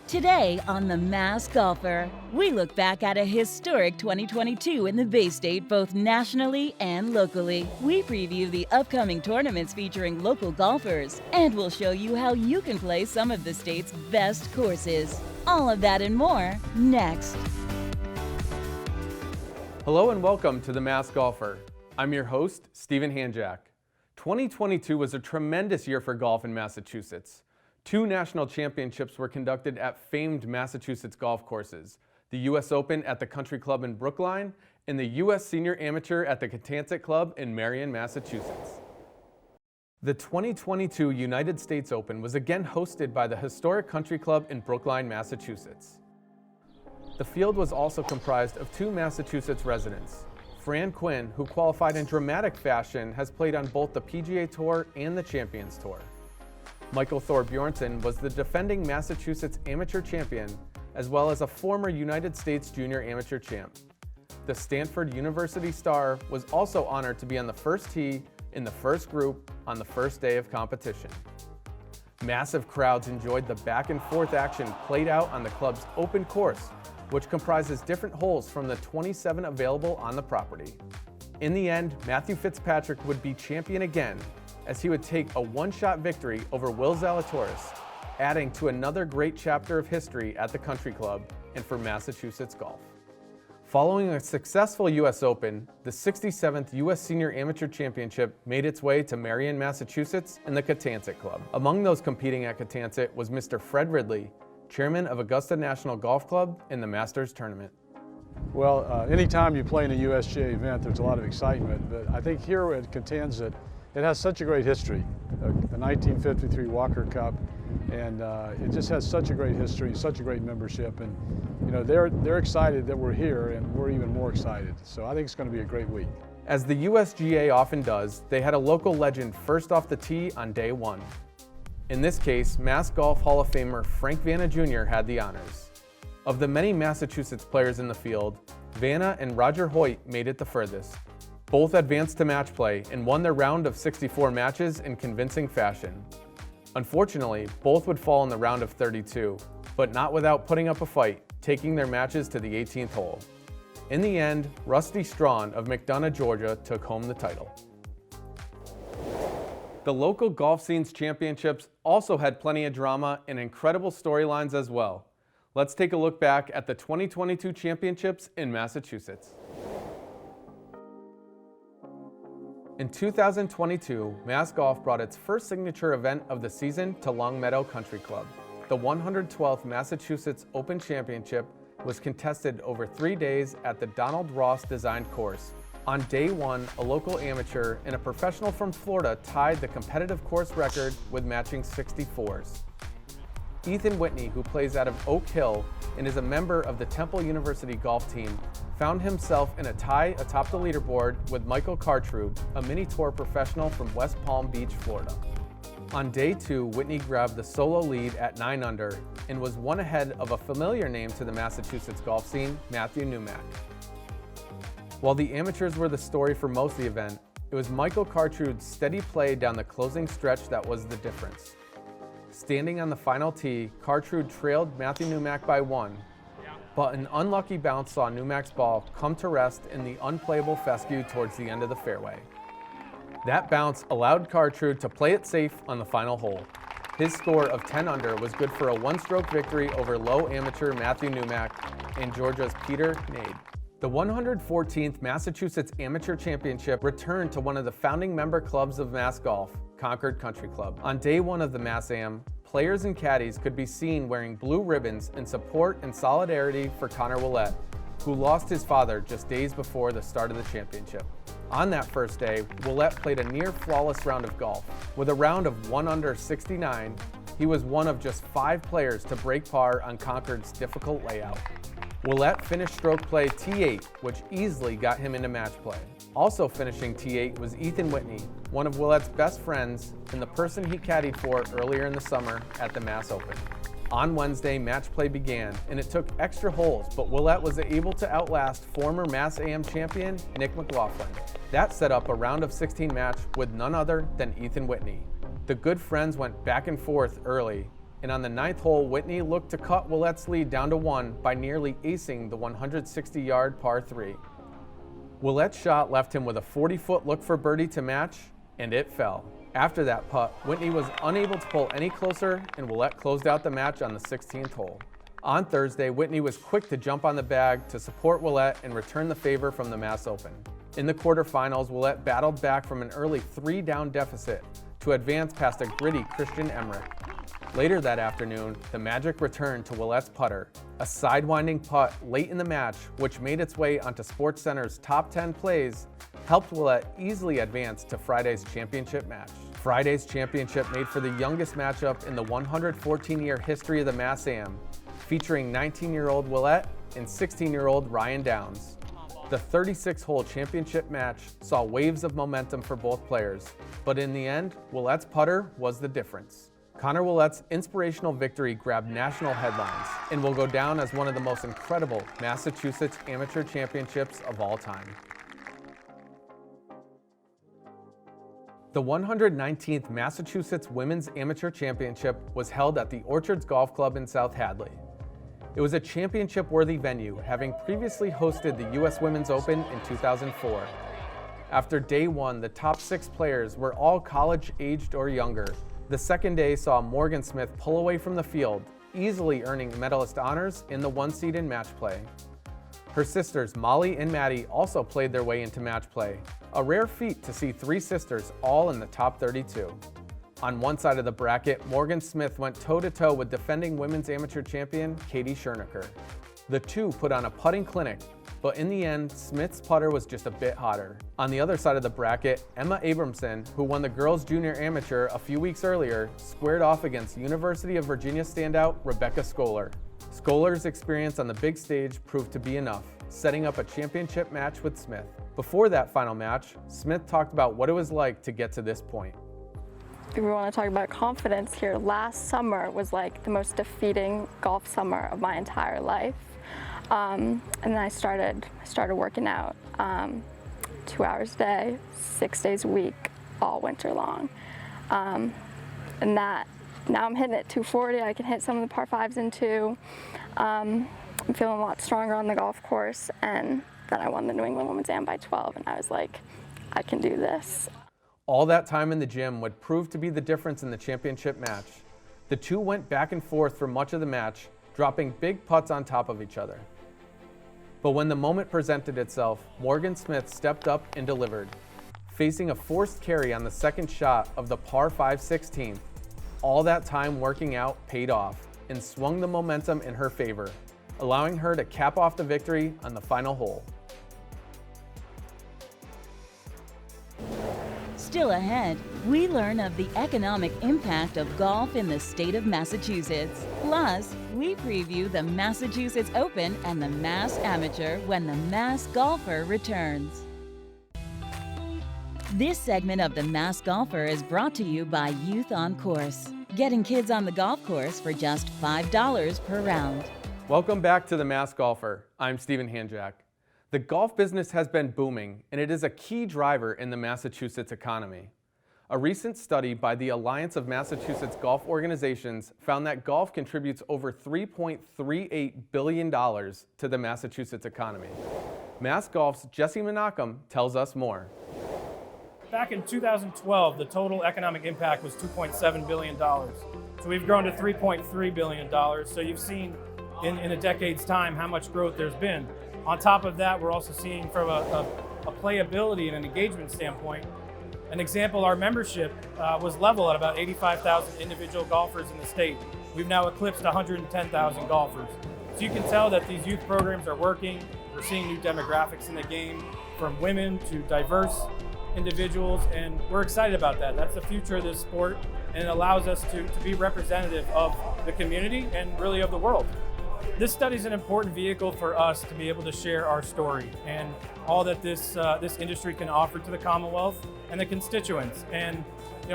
Today on The Mass Golfer, we look back at a historic 2022 in the Bay State both nationally and locally. We preview the upcoming tournaments featuring local golfers, and we'll show you how you can play some of the state's best courses. All of that and more next. Hello and welcome to The Mass Golfer. I'm your host, Stephen Hanjack. 2022 was a tremendous year for golf in Massachusetts. 2 national championships were conducted at famed Massachusetts golf courses, the U.S. Open at the Country Club in Brookline and the U.S. Senior Amateur at the Catanzet Club in Marion, Massachusetts. The 2022 United States Open was again hosted by the historic Country Club in Brookline, Massachusetts. The field was also comprised of 2 Massachusetts residents. Fran Quinn, who qualified in dramatic fashion, has played on both the PGA Tour and the Champions Tour. Michael Thorbjornsen was the defending Massachusetts Amateur Champion, as well as a former United States Junior Amateur Champ. The Stanford University star was also honored to be on the first tee in the first group on the first day of competition. Massive crowds enjoyed the back and forth action played out on the club's open course, which comprises different holes from the 27 available on the property. In the end, Matthew Fitzpatrick would be champion again, as he would take a one-shot victory over Will Zalatoris, adding to another great chapter of history at the Country Club and for Massachusetts golf. Following a successful U.S. Open, the 67th U.S. Senior Amateur Championship made its way to Marion, Massachusetts and the Catanzet Club. Among those competing at Catanzet was Mr. Fred Ridley, chairman of Augusta National Golf Club in the Masters Tournament. Well, anytime you play in a USGA event, there's a lot of excitement, but I think here at Catanzet, it has such a great history. The 1953 Walker Cup, and it just has such a great history, such a great membership, and you know they're excited that we're here, and we're even more excited. So I think it's going to be a great week. As the USGA often does, they had a local legend first off the tee on day one. In this case, Mass Golf Hall of Famer Frank Vanna Jr. had the honors. Of the many Massachusetts players in the field, Vanna and Roger Hoyt made it the furthest. Both advanced to match play and won their round of 64 matches in convincing fashion. Unfortunately, both would fall in the round of 32, but not without putting up a fight, taking their matches to the 18th hole. In the end, Rusty Strawn of McDonough, Georgia took home the title. The local golf scene's championships also had plenty of drama and incredible storylines as well. Let's take a look back at the 2022 championships in Massachusetts. In 2022, Mass Golf brought its first signature event of the season to Longmeadow Country Club. The 112th Massachusetts Open Championship was contested over 3 days at the Donald Ross designed course. On day one, a local amateur and a professional from Florida tied the competitive course record with matching 64s. Ethan Whitney, who plays out of Oak Hill and is a member of the Temple University golf team, found himself in a tie atop the leaderboard with Michael Cartrude, a mini tour professional from West Palm Beach, Florida. On day 2, Whitney grabbed the solo lead at 9 under and was one ahead of a familiar name to the Massachusetts golf scene, Matthew Newmack. While the amateurs were the story for most of the event, it was Michael Cartrude's steady play down the closing stretch that was the difference. Standing on the final tee, Cartrude trailed Matthew Newmack by 1, but an unlucky bounce saw Newmack's ball come to rest in the unplayable fescue towards the end of the fairway. That bounce allowed Cartrude to play it safe on the final hole. His score of 10 under was good for a one-stroke victory over low amateur Matthew Newmack and Georgia's Peter Nade. The 114th Massachusetts Amateur Championship returned to one of the founding member clubs of Mass Golf, Concord Country Club. On day 1 of the Mass Am, players and caddies could be seen wearing blue ribbons in support and solidarity for Connor Willett, who lost his father just days before the start of the championship. On that first day, Willett played a near-flawless round of golf. With a round of 1 under 69, he was one of just 5 players to break par on Concord's difficult layout. Willett finished stroke play T8, which easily got him into match play. Also finishing T8 was Ethan Whitney, one of Willett's best friends and the person he caddied for earlier in the summer at the Mass Open. On Wednesday, match play began, and it took extra holes, but Willett was able to outlast former Mass AM champion Nick McLaughlin. That set up a round of 16 match with none other than Ethan Whitney. The good friends went back and forth early, and on the 9th hole, Whitney looked to cut Willette's lead down to 1 by nearly acing the 160-yard par 3. Willette's shot left him with a 40-foot look for birdie to match, and it fell. After that putt, Whitney was unable to pull any closer, and Willette closed out the match on the 16th hole. On Thursday, Whitney was quick to jump on the bag to support Willette and return the favor from the Mass Open. In the quarterfinals, Willette battled back from an early 3-down deficit to advance past a gritty Christian Emmerich. Later that afternoon, the magic returned to Willette's putter, a sidewinding putt late in the match, which made its way onto SportsCenter's top 10 plays, helped Willette easily advance to Friday's championship match. Friday's championship made for the youngest matchup in the 114-year history of the Mass Am, featuring 19-year-old Willette and 16-year-old Ryan Downs. The 36-hole championship match saw waves of momentum for both players, but in the end, Willette's putter was the difference. Connor Willette's inspirational victory grabbed national headlines and will go down as one of the most incredible Massachusetts amateur championships of all time. The 119th Massachusetts Women's Amateur Championship was held at the Orchards Golf Club in South Hadley. It was a championship-worthy venue, having previously hosted the U.S. Women's Open in 2004. After day one, the top 6 players were all college-aged or younger. The second day saw Morgan Smith pull away from the field, easily earning medalist honors in the 1 seed in match play. Her sisters Molly and Maddie also played their way into match play, a rare feat to see 3 sisters all in the top 32. On one side of the bracket, Morgan Smith went toe-to-toe with defending women's amateur champion Katie Schernicker. The two put on a putting clinic, but in the end, Smith's putter was just a bit hotter. On the other side of the bracket, Emma Abramson, who won the girls' junior amateur a few weeks earlier, squared off against University of Virginia standout Rebecca Scholar. Scholar's experience on the big stage proved to be enough, setting up a championship match with Smith. Before that final match, Smith talked about what it was like to get to this point. If we want to talk about confidence here, last summer was like the most defeating golf summer of my entire life. And then I started working out 2 hours a day, 6 days a week, all winter long. And that, now I'm hitting it 240, I can hit some of the par 5s in 2. I'm feeling a lot stronger on the golf course, and then I won the New England Women's Am by 12, and I was like, I can do this. All that time in the gym would prove to be the difference in the championship match. The two went back and forth for much of the match, dropping big putts on top of each other. But when the moment presented itself, Morgan Smith stepped up and delivered. Facing a forced carry on the second shot of the par 5 16th, all that time working out paid off and swung the momentum in her favor, allowing her to cap off the victory on the final hole. Still ahead, we learn of the economic impact of golf in the state of Massachusetts. Plus, we preview the Massachusetts Open and the Mass Amateur when the Mass Golfer returns. This segment of the Mass Golfer is brought to you by Youth on Course, getting kids on the golf course for just $5 per round. Welcome back to the Mass Golfer. I'm Stephen Hanjack. The golf business has been booming, and it is a key driver in the Massachusetts economy. A recent study by the Alliance of Massachusetts Golf Organizations found that golf contributes over $3.38 billion to the Massachusetts economy. Mass Golf's Jesse Menachem tells us more. Back in 2012, the total economic impact was $2.7 billion. So we've grown to $3.3 billion. So you've seen in a decade's time how much growth there's been. On top of that, we're also seeing from a playability and an engagement standpoint. An example, our membership was level at about 85,000 individual golfers in the state. We've now eclipsed 110,000 golfers. So you can tell that these youth programs are working. We're seeing new demographics in the game, from women to diverse individuals, and we're excited about that. That's the future of this sport, and it allows us to be representative of the community and really of the world. This study is an important vehicle for us to be able to share our story and all that this industry can offer to the Commonwealth and the constituents. And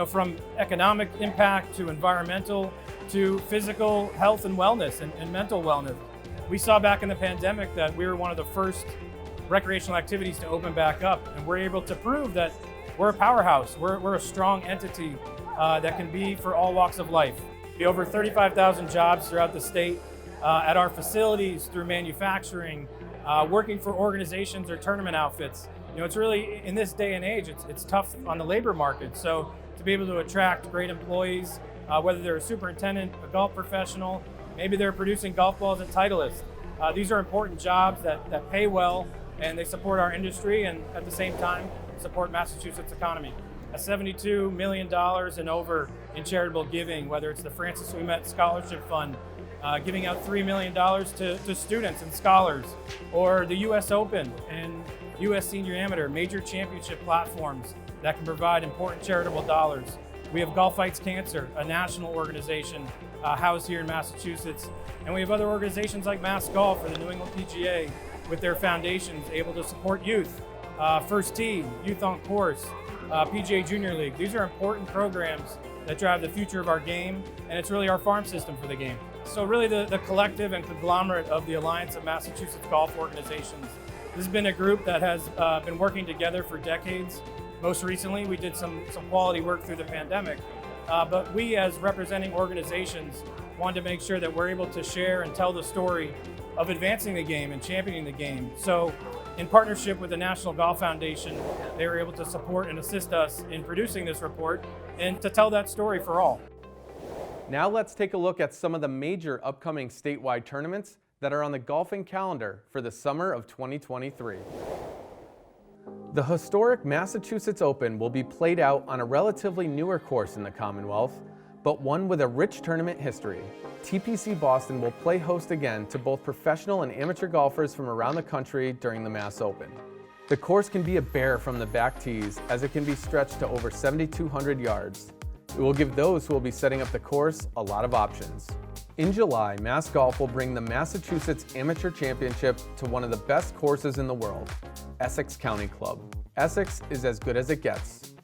from economic impact to environmental to physical health and wellness and mental wellness. We saw back in the pandemic that we were one of the first recreational activities to open back up, and we're able to prove that we're a powerhouse. We're a strong entity that can be for all walks of life. be over 35,000 jobs throughout the state at our facilities, through manufacturing, working for organizations or tournament outfits. You know, it's really, in this day and age, it's tough on the labor market. So to be able to attract great employees, whether they're a superintendent, a golf professional, maybe they're producing golf balls at Titleist. These are important jobs that pay well, and they support our industry and at the same time support Massachusetts economy. $72 million and over in charitable giving, whether it's the Francis Ouimet Scholarship Fund, giving out $3 million to students and scholars, or the U.S. Open and U.S. Senior Amateur, major championship platforms that can provide important charitable dollars. We have Golf Fights Cancer, a national organization housed here in Massachusetts, and we have other organizations like Mass Golf or the New England PGA with their foundations able to support youth, First Tee, Youth on Course, PGA Junior League. These are important programs that drive the future of our game, and it's really our farm system for the game. So really the collective and conglomerate of the Alliance of Massachusetts Golf Organizations. This has been a group that has been working together for decades. Most recently, we did some quality work through the pandemic, but we as representing organizations wanted to make sure that we're able to share and tell the story of advancing the game and championing the game. So in partnership with the National Golf Foundation, they were able to support and assist us in producing this report and to tell that story for all. Now let's take a look at some of the major upcoming statewide tournaments that are on the golfing calendar for the summer of 2023. The historic Massachusetts Open will be played out on a relatively newer course in the Commonwealth, but one with a rich tournament history. TPC Boston will play host again to both professional and amateur golfers from around the country during the Mass Open. The course can be a bear from the back tees, as it can be stretched to over 7,200 yards. It will give those who will be setting up the course a lot of options. In July, Mass Golf will bring the Massachusetts Amateur Championship to one of the best courses in the world, Essex County Club. Essex is as good as it gets.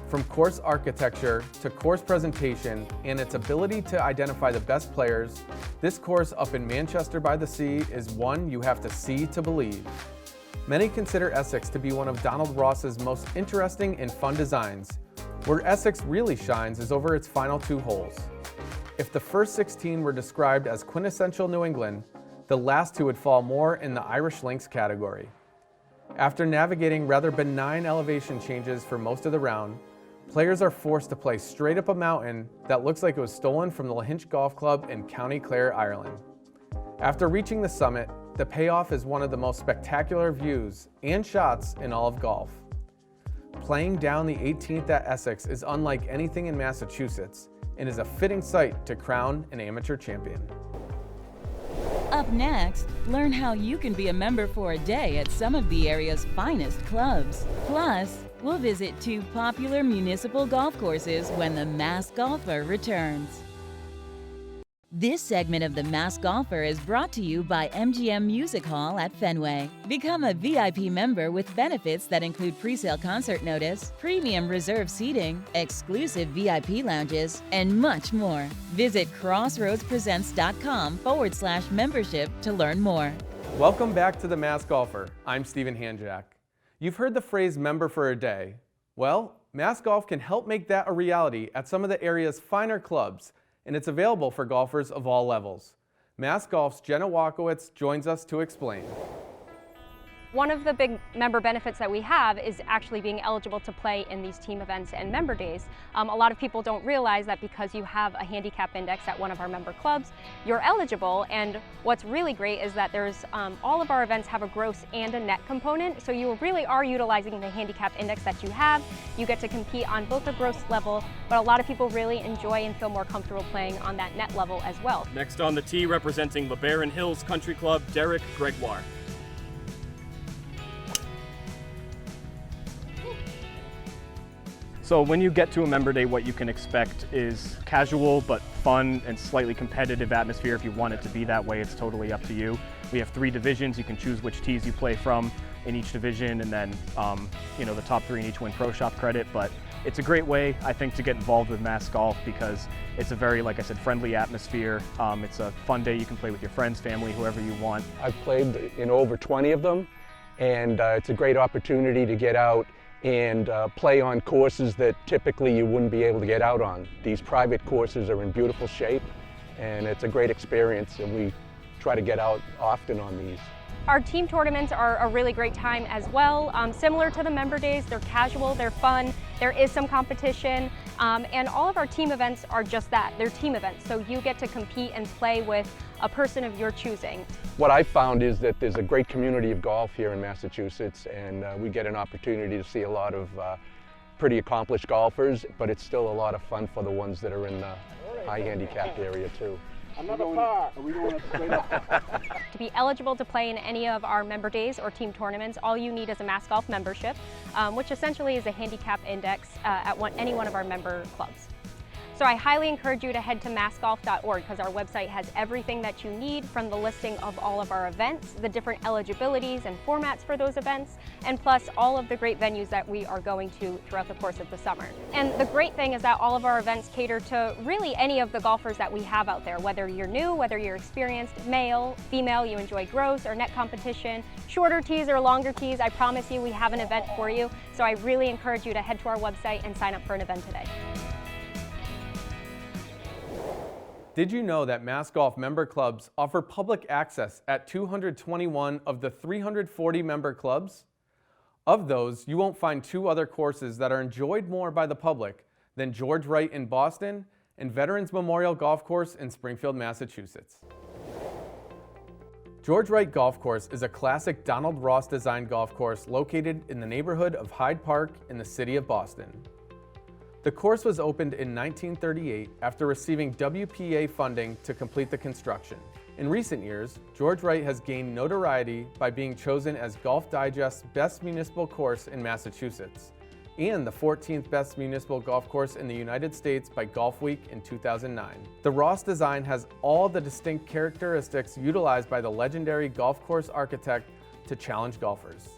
From course architecture to course presentation and its ability to identify the best players, this course up in Manchester by the Sea is one you have to see to believe. Many consider Essex to be one of Donald Ross's most interesting and fun designs. Where Essex really shines is over its final 2 holes. If the first 16 were described as quintessential New England, the last 2 would fall more in the Irish Links category. After navigating rather benign elevation changes for most of the round, players are forced to play straight up a mountain that looks like it was stolen from the Lahinch Golf Club in County Clare, Ireland. After reaching the summit, the payoff is one of the most spectacular views and shots in all of golf. Playing down the 18th at Essex is unlike anything in Massachusetts and is a fitting site to crown an amateur champion. Up next, learn how you can be a member for a day at some of the area's finest clubs. Plus, we'll visit 2 popular municipal golf courses when the Mass Golfer returns. This segment of the Mass Golfer is brought to you by MGM Music Hall at Fenway. Become a VIP member with benefits that include pre-sale concert notice, premium reserve seating, exclusive VIP lounges, and much more. Visit crossroadspresents.com/membership to learn more. Welcome back to the Mass Golfer. I'm Stephen Hanjak. You've heard the phrase member for a day. Well, Mass Golf can help make that a reality at some of the area's finer clubs, and it's available for golfers of all levels. Mass Golf's Jenna Walkowitz joins us to explain. One of the big member benefits that we have is actually being eligible to play in these team events and member days. A lot of people don't realize that because you have a handicap index at one of our member clubs, you're eligible. And what's really great is that there's all of our events have a gross and a net component, so you really are utilizing the handicap index that you have. You get to compete on both the gross level, but a lot of people really enjoy and feel more comfortable playing on that net level as well. Next on the tee, representing LeBaron Hills Country Club, Derek Gregoire. So when you get to a member day, what you can expect is casual but fun and slightly competitive atmosphere. If you want it to be that way, it's totally up to you. We have 3 divisions. You can choose which tees you play from in each division, and then the top 3 in each win Pro Shop credit. But it's a great way, I think, to get involved with Mass Golf because it's a very, like I said, friendly atmosphere. It's a fun day. You can play with your friends, family, whoever you want. I've played in over 20 of them, and it's a great opportunity to get out and play on courses that typically you wouldn't be able to get out on. These private courses are in beautiful shape, and it's a great experience, and we try to get out often on these. Our team tournaments are a really great time as well. Similar to the member days, they're casual, they're fun, there is some competition, and all of our team events are just that, they're team events. So you get to compete and play with a person of your choosing. What I've found is that there's a great community of golf here in Massachusetts, and we get an opportunity to see a lot of pretty accomplished golfers, but it's still a lot of fun for the ones that are in the high handicapped area too. Another par. Are we going straight up? To be eligible to play in any of our member days or team tournaments, all you need is a Mass Golf membership, which essentially is a handicap index at any one of our member clubs. So I highly encourage you to head to massgolf.org because our website has everything that you need, from the listing of all of our events, the different eligibilities and formats for those events, and plus all of the great venues that we are going to throughout the course of the summer. And the great thing is that all of our events cater to really any of the golfers that we have out there, whether you're new, whether you're experienced, male, female, you enjoy gross or net competition, shorter tees or longer tees. I promise you we have an event for you. So I really encourage you to head to our website and sign up for an event today. Did you know that Mass Golf member clubs offer public access at 221 of the 340 member clubs? Of those, you won't find two other courses that are enjoyed more by the public than George Wright in Boston and Veterans Memorial Golf Course in Springfield, Massachusetts. George Wright Golf Course is a classic Donald Ross designed golf course located in the neighborhood of Hyde Park in the city of Boston. The course was opened in 1938 after receiving WPA funding to complete the construction. In recent years, George Wright has gained notoriety by being chosen as Golf Digest's best municipal course in Massachusetts and the 14th best municipal golf course in the United States by Golfweek in 2009. The Ross design has all the distinct characteristics utilized by the legendary golf course architect to challenge golfers.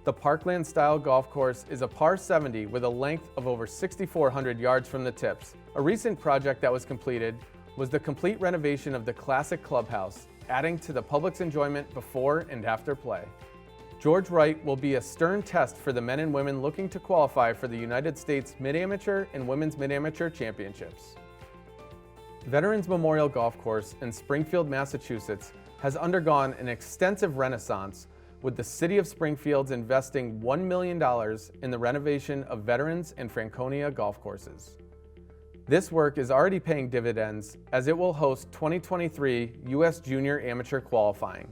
The Parkland-style golf course is a par 70 with a length of over 6,400 yards from the tips. A recent project that was completed was the complete renovation of the classic clubhouse, adding to the public's enjoyment before and after play. George Wright will be a stern test for the men and women looking to qualify for the United States Mid-Amateur and Women's Mid-Amateur Championships. Veterans Memorial Golf Course in Springfield, Massachusetts has undergone an extensive renaissance, with the City of Springfield's investing $1 million in the renovation of Veterans and Franconia golf courses. This work is already paying dividends as it will host 2023 U.S. Junior Amateur qualifying.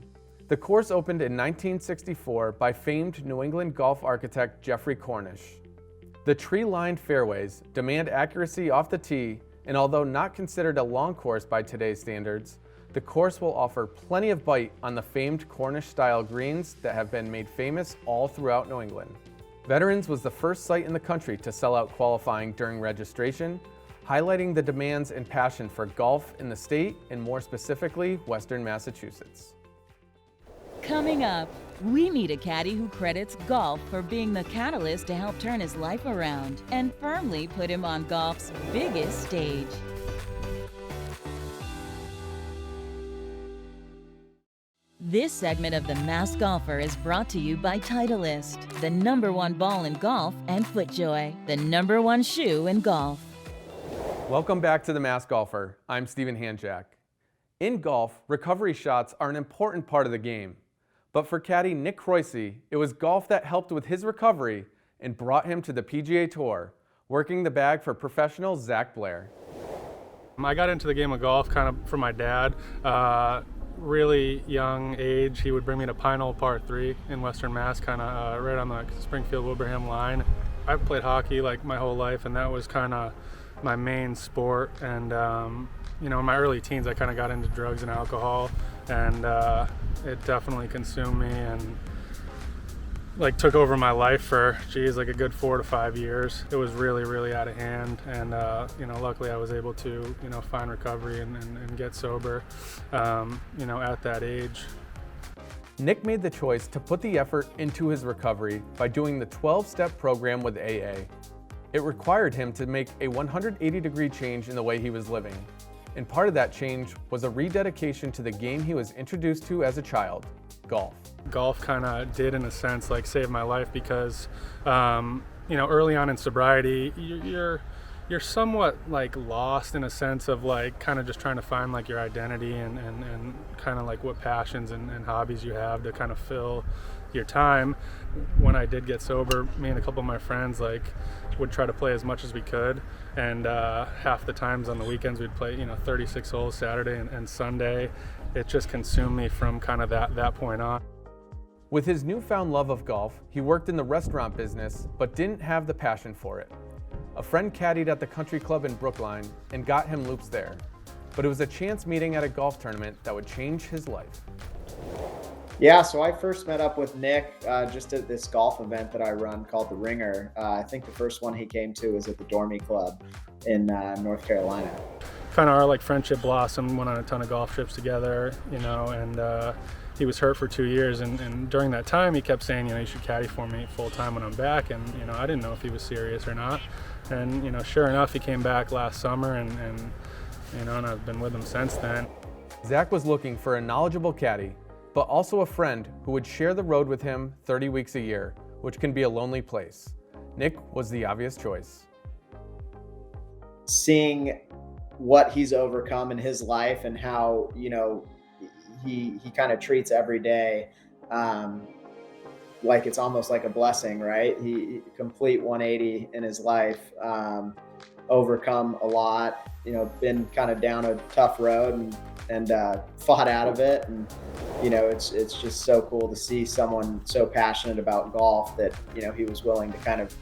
The course opened in 1964 by famed New England golf architect Jeffrey Cornish. The tree-lined fairways demand accuracy off the tee, and although not considered a long course by today's standards, the course will offer plenty of bite on the famed Cornish-style greens that have been made famous all throughout New England. Veterans was the first site in the country to sell out qualifying during registration, highlighting the demands and passion for golf in the state and more specifically, Western Massachusetts. Coming up, we meet a caddy who credits golf for being the catalyst to help turn his life around and firmly put him on golf's biggest stage. This segment of The Masked Golfer is brought to you by Titleist, the #1 ball in golf, and FootJoy, the #1 shoe in golf. Welcome back to The Masked Golfer. I'm Stephen Hanjack. In golf, recovery shots are an important part of the game. But for caddy Nick Croicey, it was golf that helped with his recovery and brought him to the PGA Tour, working the bag for professional Zach Blair. I got into the game of golf kind of from my dad. Really young age, he would bring me to Pine Knoll Par 3 in Western Mass, kind of right on the Springfield-Wilbraham line. I've played hockey like my whole life, and that was kind of my main sport. And you know, in my early teens, I kind of got into drugs and alcohol, and it definitely consumed me and like took over my life for like a good 4 to 5 years. It was really out of hand, and you know, luckily I was able to find recovery and get sober at that age. Nick made the choice to put the effort into his recovery by doing the 12-step program with AA. It required him to make a 180-degree change in the way he was living. And part of that change was a rededication to the game he was introduced to as a child, golf. Golf kind of did, in a sense, like save my life because, early on in sobriety, you're somewhat like lost in a sense of like kind of just trying to find like your identity and kind of like what passions and hobbies you have to kind of fill your time. When I did get sober, me and a couple of my friends like would try to play as much as we could, and half the times on the weekends we'd play 36 holes Saturday and Sunday. It just consumed me from kind of that point on. With his newfound love of golf, he worked in the restaurant business but didn't have the passion for it. A friend caddied at the country club in Brookline and got him loops there, but it was a chance meeting at a golf tournament that would change his life. Yeah, so I first met up with Nick just at this golf event that I run called The Ringer. I think the first one he came to was at the Dormy Club in North Carolina. Kind of our like friendship blossomed, went on a ton of golf trips together, and he was hurt for 2 years, and during that time he kept saying, you should caddy for me full time when I'm back, and I didn't know if he was serious or not. And sure enough, he came back last summer, and I've been with him since then. Zach was looking for a knowledgeable caddy, but also a friend who would share the road with him 30 weeks a year, which can be a lonely place. Nick was the obvious choice. Seeing what he's overcome in his life and how he kind of treats every day like it's almost like a blessing, right? He complete 180 in his life, overcome a lot, been kind of down a tough road and fought out of it. And, it's just so cool to see someone so passionate about golf that, he was willing to kind of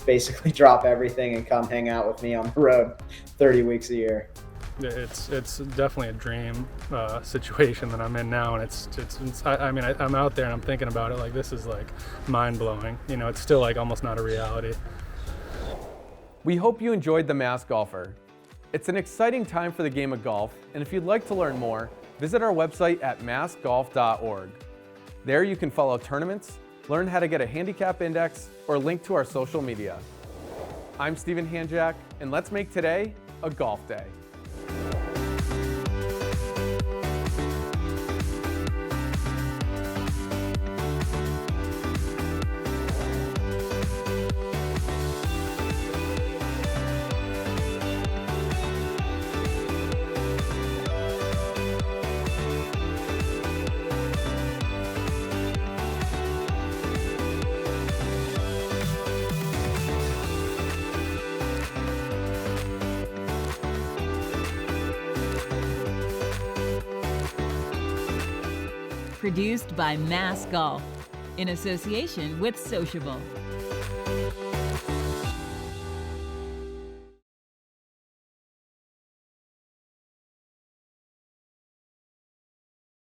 basically drop everything and come hang out with me on the road 30 weeks a year. It's definitely a dream situation that I'm in now, and I'm out there and I'm thinking about it like this is like mind-blowing. It's still like almost not a reality. We hope you enjoyed The Masked Golfer. It's an exciting time for the game of golf, and if you'd like to learn more, visit our website at maskedgolf.org. There you can follow tournaments, learn how to get a handicap index, or link to our social media. I'm Stephen Hanjack, and let's make today a golf day. Produced by Mass Golf in association with Sociable.